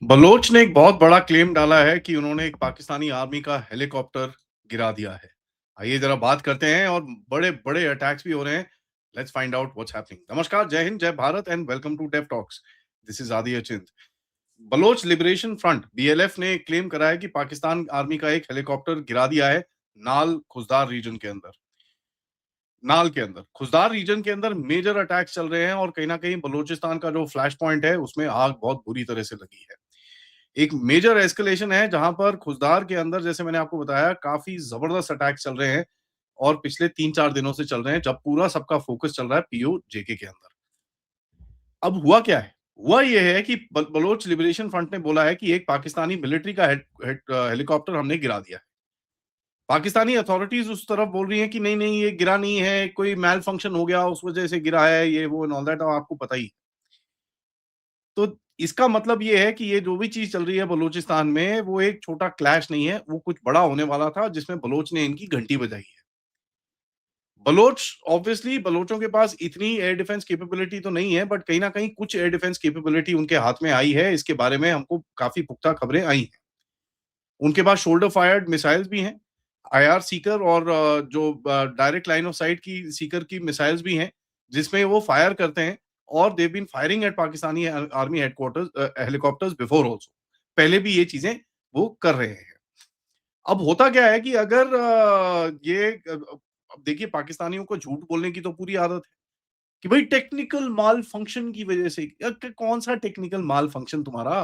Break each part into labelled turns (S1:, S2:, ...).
S1: Bloch ने एक बहुत बड़ा क्लेम डाला है कि उन्होंने एक पाकिस्तानी आर्मी का हेलीकॉप्टर गिरा दिया है। आइए जरा बात करते हैं और बड़े-बड़े अटैक्स भी हो रहे हैं। Let's find out what's happening. नमस्कार, जय हिंद, जय Bharat and welcome to Dev talks. This is Aadi Achint. Baloch liberation front BLF ने क्लेम करा है कि पाकिस्तान आर्मी का एक हेलीकॉप्टर गिरा दिया है नाल खुजदार रीजन के अंदर। नाल के अंदर खुजदार रीजन के अंदर मेजर अटैक्स चल रहे हैं और कहीं ना कहीं बलूचिस्तान का जो फ्लैश पॉइंट है उसमें आग बहुत बुरी तरह से लगी है। एक मेजर एस्केलेशन है जहां पर खुजदार के अंदर, जैसे मैंने आपको बताया, काफी जबरदस्त अटैक चल रहे हैं और पिछले 3-4 दिनों से चल रहे हैं, जब पूरा सबका फोकस चल रहा है पीओ जेके के अंदर। अब हुआ क्या है? हुआ ये है कि बलोच लिबरेशन फ्रंट ने बोला है कि एक पाकिस्तानी मिलिट्री का हेलीकॉप्टर हमने गिरा दिया है। पाकिस्तानी अथॉरिटीज उस तरफ बोल रही हैं कि नहीं नहीं, ये गिरा नहीं है, कोई मैल फंक्शन हो गया उस वजह से गिरा है, ये वो एंड ऑल दैट, आपको पता ही। तो इसका मतलब ये है कि ये जो भी चीज़ चल रही है बलूचिस्तान में, वो एक छोटा क्लैश नहीं है, वो कुछ बड़ा होने वाला था जिसमें बलोच ने इनकी घंटी बजाई है। बलोच ऑब्वियसली, बलोचों के पास इतनी एयर डिफेंस कैपेबिलिटी तो नहीं है, बट कहीं न कहीं कुछ एयर डिफेंस कैपेबिलिटी उनके हाथ में आई है, इसके बारे में हमको काफ़ी पुख्ता खबरें आई हैं। उनके पास शोल्डर फायर्ड मिसाइल्स भी हैं, आईआर सीकर और डायरेक्ट लाइन ऑफ साइट की सीकर की मिसाइल्स भी हैं, जिसमें वो फायर करते हैं और they have been firing at Pakistani army headquarters helicopters before also. पहले भी ये चीज़ें वो कर रहे हैं। अब होता क्या है कि अगर अब देखिए, पाकिस्तानियों को झूठ बोलने की तो पूरी आदत है कि भाई टेक्निकल माल फंक्शन की वजह से। कौन सा टेक्निकल माल फंक्शन तुम्हारा?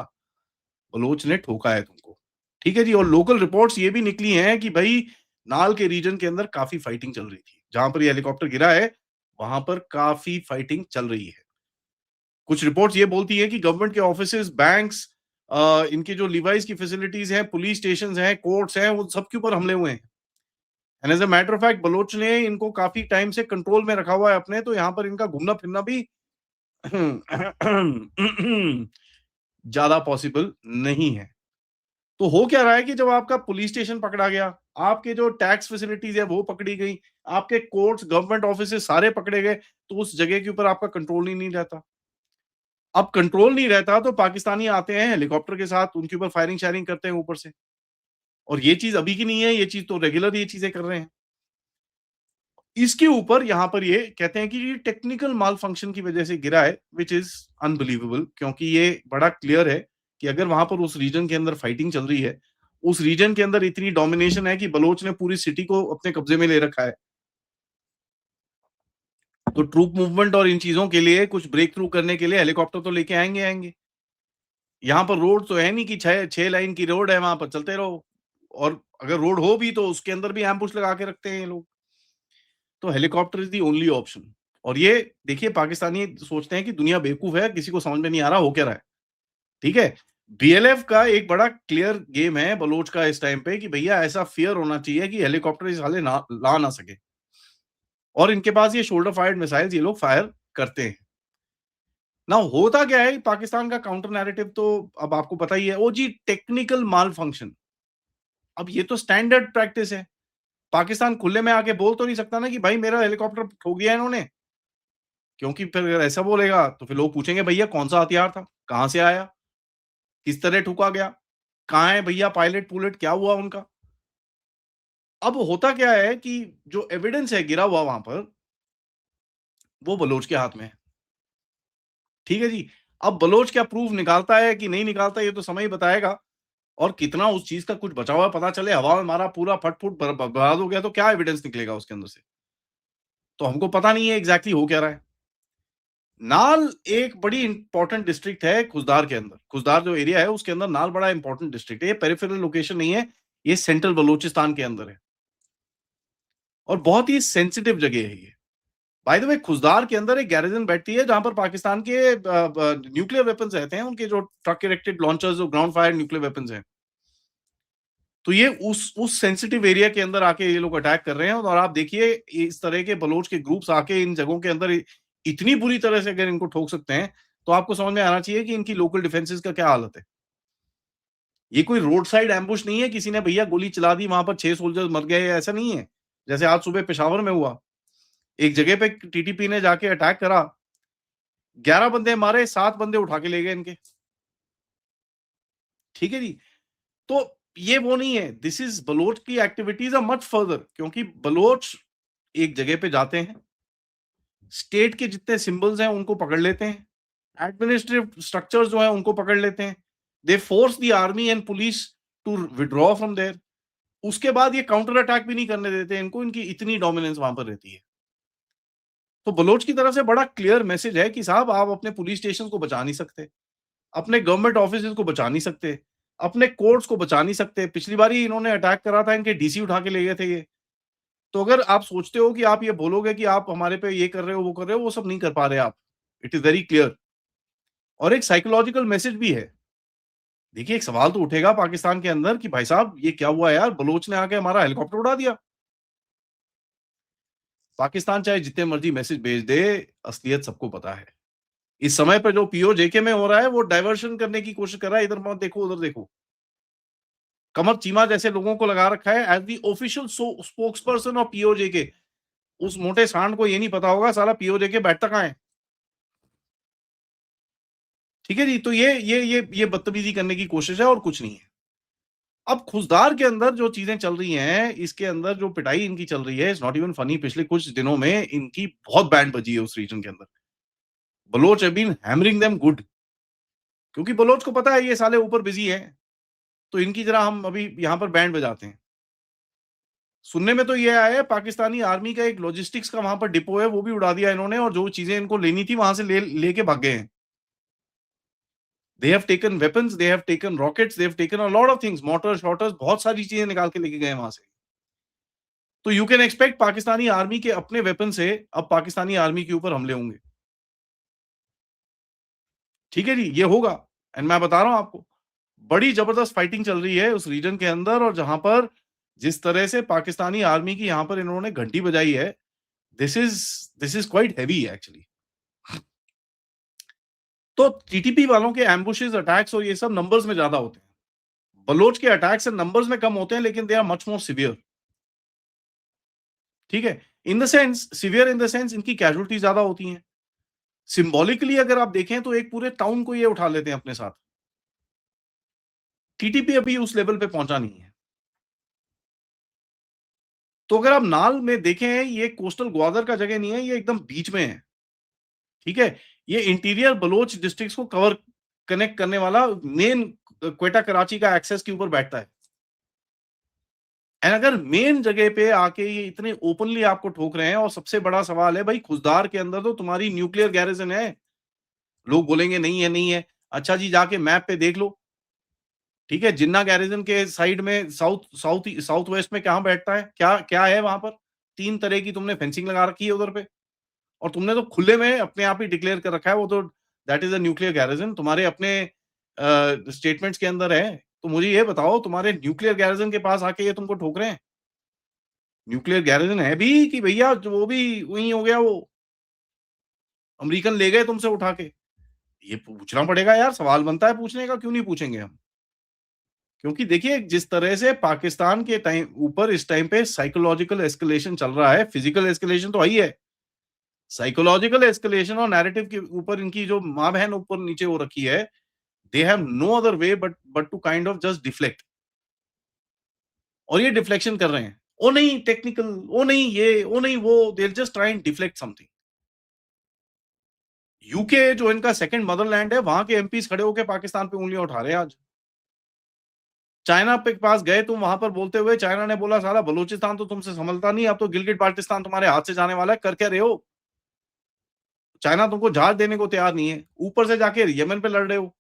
S1: बलोच ने ठोका है तुमको। ठीक है जी। और लोकल रिपोर्ट्स ये भी निकली हैं कि भाई नाल के रीजन के अंदर काफ़ी फाइटिंग चल रही थी। जहाँ पर ये हेलीकॉप्टर गिरा है, वहाँ पर काफ़ी फाइटिंग चल रही है। कुछ रिपोर्ट्स ये बोलती हैं कि गवर्नमेंट के ऑफिसेज़, बैंक्स, इनके जो लीवाइस की फैसिलिटीज़ हैं, पुलिस स्टेशंस हैं, कोर्ट्स हैं, उन सब के ऊपर हमले हुए हैं। And as a matter of fact Baloch ने इनको काफ़ी टाइम से कंट्रोल में रखा हुआ है अपने, तो यहाँ पर इनका घूमना-फिरना भी ज़्यादा पॉसिबल नहीं है। तो हो क्या रहा है कि जब आपका पुलिस स्टेशन पकड़ा गया, आपके जो टैक्स फैसिलिटीज़ है वो पकड़ी गई, आपके कोर्ट्स, गवर्नमेंट ऑफिसेज़ सारे पकड़े गए, तो उस जगह के ऊपर आपका कंट्रोल ही नहीं रहता। अब कंट्रोल नहीं रहता तो पाकिस्तानी आते हैं हेलीकॉप्टर के साथ, उनके ऊपर फायरिंग-शायरिंग करते हैं ऊपर से। और ये चीज़ अभी की नहीं है, ये चीज़ तो रेगुलर ये चीज़ें कर रहे हैं। इसके ऊपर यहाँ पर ये कहते हैं कि ये टेक्निकल माल फंक्शन की वजह से गिरा है, व्हिच इज़ अनबिलीवेबल, क्योंकि ये बड़ा क्लियर है कि अगर वहाँ पर उस रीजन के अंदर फाइटिंग चल रही है, उस रीजन के अंदर इतनी डोमिनेशन है कि बलोच ने पूरी सिटी को अपने कब्ज़े में ले रखा है। तो ट्रूप मूवमेंट और इन चीज़ों के लिए कुछ ब्रेक थ्रू करने के लिए हेलीकॉप्टर तो लेके आएँगे। यहाँ पर रोड तो है नहीं कि 6 लाइन की रोड है, वहाँ पर चलते रहो। और अगर रोड हो भी तो उसके अंदर भी एम्बुश लगा के रखते हैं ये लोग। तो helicopter is the only option. और ये देखिए, पाकिस्तानी सोचते हैं कि दुनिया बेवकूफ़ है, किसी को समझ में नहीं आ रहा हो क्या रहा है, ठीक है? बीएलएफ का एक बड़ा क्लियर गेम है बलोच का इस टाइम पे कि भैया ऐसा फ़ियर होना चाहिए कि हेलीकॉप्टर ये साले ना ला ना सके। और इनके पास ये शोल्डर फायर्ड मिसाइल्स ये लोग फायर करते हैं। नाउ होता क्या है, पाकिस्तान का काउंटर नैरेटिव तो अब आपको पता ही है, ओ जी टेक्निकल माल फंक्शन। अब ये तो स्टैंडर्ड प्रैक्टिस है। पाकिस्तान खुले में आके बोल तो नहीं सकता ना कि भाई मेरा हेलीकॉप्टर ठोक दिया इन्होंने। क्योंकि फिर अगर ऐसा बोलेगा तो फिर लोग पूछेंगे भैया कौन-सा हथियार था? कहाँ से आया? किस तरह ठुका गया? कहाँ है भैया पायलट-पुलट, क्या हुआ उनका? अब होता क्या है कि जो एविडेंस है गिरा हुआ वहाँ पर, वो बलोच के हाथ में है। ठीक है जी? अब बलोच क्या प्रूफ निकालता है कि नहीं निकालता, ये तो समय ही बताएगा। और कितना उस चीज़ का कुछ बचा हुआ पता चले, हवा में मारा पूरा फट-फुट बर्बाद हो गया, तो क्या एविडेंस निकलेगा उसके अंदर से? तो हमको पता नहीं है एग्ज़ैक्टली हो क्या रहा है। नाल एक बड़ी इंपॉर्टेंट डिस्ट्रिक्ट है खुजदार के अंदर। खुजदार जो एरिया है उसके अंदर नाल बड़ा इंपॉर्टेंट डिस्ट्रिक्ट है। ये पेरिफेरल लोकेशन नहीं है, ये सेंट्रल बलूचिस्तान के अंदर है और बहुत ही सेंसिटिव जगह है ये। बाय द वे, खुजदार के अंदर एक गैरिजन बैठती है जहां पर पाकिस्तान के न्यूक्लियर वेपन्स रहते हैं, उनके जो ट्रक इरेक्टेड लॉन्चर्स, जो ग्राउंड फायर न्यूक्लियर वेपन्स हैं। तो ये उस सेंसिटिव एरिया के अंदर आके ये लोग अटैक कर रहे हैं। और आप देखिए, इस तरह के बलोच के ग्रुप्स आके इन जगहों के अंदर इतनी बुरी तरह से अगर इनको ठोक सकते हैं, तो आपको समझ में आना चाहिए कि इनकी लोकल डिफेंसेस का क्या हालत है। ये कोई रोड साइड एम्बुश नहीं है, किसी ने भैया गोली चला दी, वहां पर 6 सोल्जर्स मर गए, ऐसा नहीं है। जैसे आज सुबह पेशावर में हुआ, एक जगह पे टीटीपी ने जाके अटैक करा, 11 बंदे मारे, 7 बंदे उठा के ले गए इनके। ठीक है जी? तो ये वो नहीं है, दिस इज़ बलोच की एक्टिविटीज़ आर मच फर्दर, क्योंकि बलोच एक जगह पे जाते हैं, स्टेट के जितने सिंबल्स हैं उनको पकड़ लेते हैं, एडमिनिस्ट्रेटिव स्ट्रक्चर्स जो हैं उनको पकड़ लेते हैं, they force the army and police to withdraw from there. उसके बाद ये काउंटर अटैक भी नहीं करने देते इनको, इनकी इतनी डोमिनेंस वहां पर रहती है। तो बलोच की तरफ से बड़ा क्लियर मैसेज है कि साहब आप अपने पुलिस स्टेशन को बचा नहीं सकते, अपने गवर्नमेंट ऑफिसेज को बचा नहीं सकते, अपने कोर्ट्स को बचा नहीं सकते। पिछली बारी इन्होंने अटैक करा था, इनके डीसी उठा के ले गए थे ये। तो अगर आप सोचते हो कि आप ये बोलोगे कि आप हमारे पे ये कर रहे हो, वो कर रहे हो, वो सब नहीं कर पा रहे आप। It is very clear. और एक साइकोलॉजिकल मैसेज भी है। देखिए, एक सवाल तो उठेगा पाकिस्तान के अंदर कि भाई साहब ये क्या हुआ यार? बलोच ने आके हमारा हेलीकॉप्टर उड़ा दिया। पाकिस्तान चाहे जितने मर्ज़ी मैसेज भेज दे, असलियत सबको पता है। इस समय पे जो पीओजेके में हो रहा है, वो डायवर्शन करने की कोशिश कर रहा है, इधर मत देखो, उधर देखो। कमर चीमा जैसे लोगों को लगा रखा है as the official spokesperson of PoJK. उस मोटे सांड को ये नहीं पता होगा साला पीओजेके बैठता कहाँ है? ठीक है जी? तो ये बदतमीज़ी करने की कोशिश है और कुछ नहीं है। अब खुशदार के अंदर जो चीज़ें चल रही हैं, इसके अंदर जो पिटाई इनकी चल रही है, इट्स नॉट इवन फनी। पिछले कुछ दिनों में इनकी बहुत बैंड बजी है उस रीजन के अंदर। Baloch have been hammering them good, क्योंकि बलोच को पता है ये साले ऊपर बिज़ी हैं, तो इनकी जरा हम अभी यहाँ पर बैंड बजाते हैं। सुनने में तो ये आया है पाकिस्तानी आर्मी का एक लॉजिस्टिक्स का वहाँ पर डिपो है, वो भी उड़ा दिया इन्होंने, और जो चीज़ें इनको लेनी थी वहाँ से लेके भाग गए हैं। They have taken weapons, they have taken rockets, they have taken a lot of things, मोर्टार-शॉर्टर्स, बहुत सारी चीज़ें निकाल के लेके गए हैं वहाँ से। तो you can expect Pakistani army के अपने वेपन से अब पाकिस्तानी आर्मी के ऊपर हमले होंगे। ठीक है जी, ये होगा। एंड मैं बता रहा हूँ आपको, बड़ी जबरदस्त फाइटिंग चल रही है उस रीजन के अंदर, और जहाँ पर जिस तरह से पाकिस्तानी आर्मी की यहाँ पर इन्होंने घंटी बजाई है, this is this is quite heavy actually. तो टीटीपी वालों के एम्बुशेस, अटैक्स और ये सब नंबर्स में ज़्यादा होते हैं। बलोच के अटैक्स नंबर्स में कम होते हैं, लेकिन they are much more severe. ठीक है? In the sense severe, in the sense इनकी कैजुअल्टी ज़्यादा होती हैं। सिंबॉलिकली अगर आप देखें तो एक पूरे टाउन को ये उठा लेते हैं अपने साथ। टीटीपी अभी उस लेवल पे पहुंचा नहीं है। तो अगर आप नाल में देखें, ये कोस्टल ग्वादर का जगह नहीं है, ये एकदम बीच में है। ठीक है? ये इंटीरियर बलोच डिस्ट्रिक्ट्स को कनेक्ट करने वाला मेन क्वेटा कराची का एक्सेस के ऊपर बैठता है। एंड अगर मेन जगह पे आके ये इतने ओपनली आपको ठोक रहे हैं, और सबसे बड़ा सवाल है भाई, खुजदार के अंदर तो तुम्हारी न्यूक्लियर गैरिजन है। लोग बोलेंगे नहीं है, नहीं है। अच्छा जी, जाके मैप पे देख लो। ठीक है? जिन्ना गैरिजन के साइड में साउथ वेस्ट में कहाँ बैठता है? क्या क्या है वहाँ पर? 3 तरह की तुमने फेंसिंग लगा रखी है उधर पे, और तुमने तो खुले में अपने आप ही डिक्लेयर कर रखा है, वो तो that is a nuclear garrison, तुम्हारे अपने स्टेटमेंट्स के अंदर है। तो मुझे ये बताओ, तुम्हारे न्यूक्लियर गैरिजन के पास आके ये तुमको ठोक रहे हैं? न्यूक्लियर गैरिजन है भी कि भैया जो वो भी वही हो गया, वो अमेरिकन ले गए तुमसे उठा के? ये पूछना पड़ेगा यार, सवाल बनता है पूछने का, क्यों नहीं पूछेंगे हम? क्योंकि देखिए, जिस तरह से पाकिस्तान के टाइम ऊपर इस टाइम पे साइकोलॉजिकल एस्केलेशन चल रहा है, फिजिकल एस्केलेशन तो है ही है। साइकोलॉजिकल एस्केलेशन और नैरेटिव के ऊपर इनकी जो माँ-बहन ऊपर नीचे हो रखी है, they have no other way but to kind of just deflect, और ये डिफ्लेक्शन कर रहे हैं। ओ नहीं टेक्निकल, ओ नहीं ये, ओ नहीं वो, they will just try and deflect something. UK जो इनका सेकंड मदरलैंड है, वहाँ के एमपीज़ खड़े होके पाकिस्तान पे उँगलियाँ उठा रहे हैं आज। चाइना पे पास गए तुम, वहाँ पर बोलते हुए चाइना ने बोला साला बलूचिस्तान तो तुमसे संभलता नहीं, अब तो गिलगिट-बाल्टिस्तान तुम्हारे हाथ से जाने वाला है, कर क्या रहे हो? चाइना तुमको जहाज देने को तैयार नहीं है। ऊपर से जाके यमन पे लड़ रहे हो।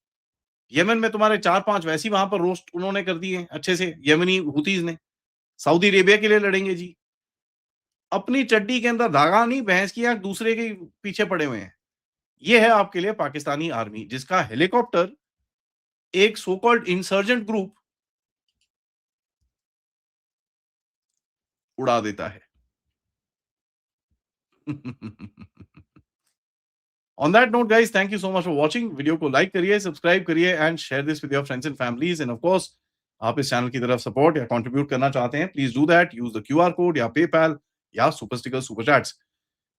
S1: यमन में तुम्हारे 4-5 वैसे ही वहाँ पर रोस्ट उन्होंने कर दिए हैं अच्छे से, यमनी हुतीज़ ने। सऊदी अरेबिया के लिए लड़ेंगे जी। अपनी चड्डी के अंदर धागा नहीं, भैंस की आँख दूसरे के पीछे पड़े हुए हैं। ये है आपके लिए पाकिस्तानी आर्मी, जिसका हेलीकॉप्टर एक सो कॉल्ड इंसर्जेंट ग्रुप उड़ा देता है। On that note, guys, thank you so much for watching. Video को लाइक करिए, सब्सक्राइब करिए and share this with your friends and families, end of course आप इस चैनल की तरफ सपोर्ट या कंट्रीब्यूट करना चाहते हैं, please do that, use the QR code या पेपैल या सुपर स्टिकर, सुपर चैट्स।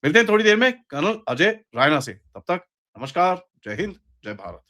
S1: मिलते हैं थोड़ी देर में कर्नल अजय रायना से। तब तक नमस्कार, जय हिंद, जय भारत।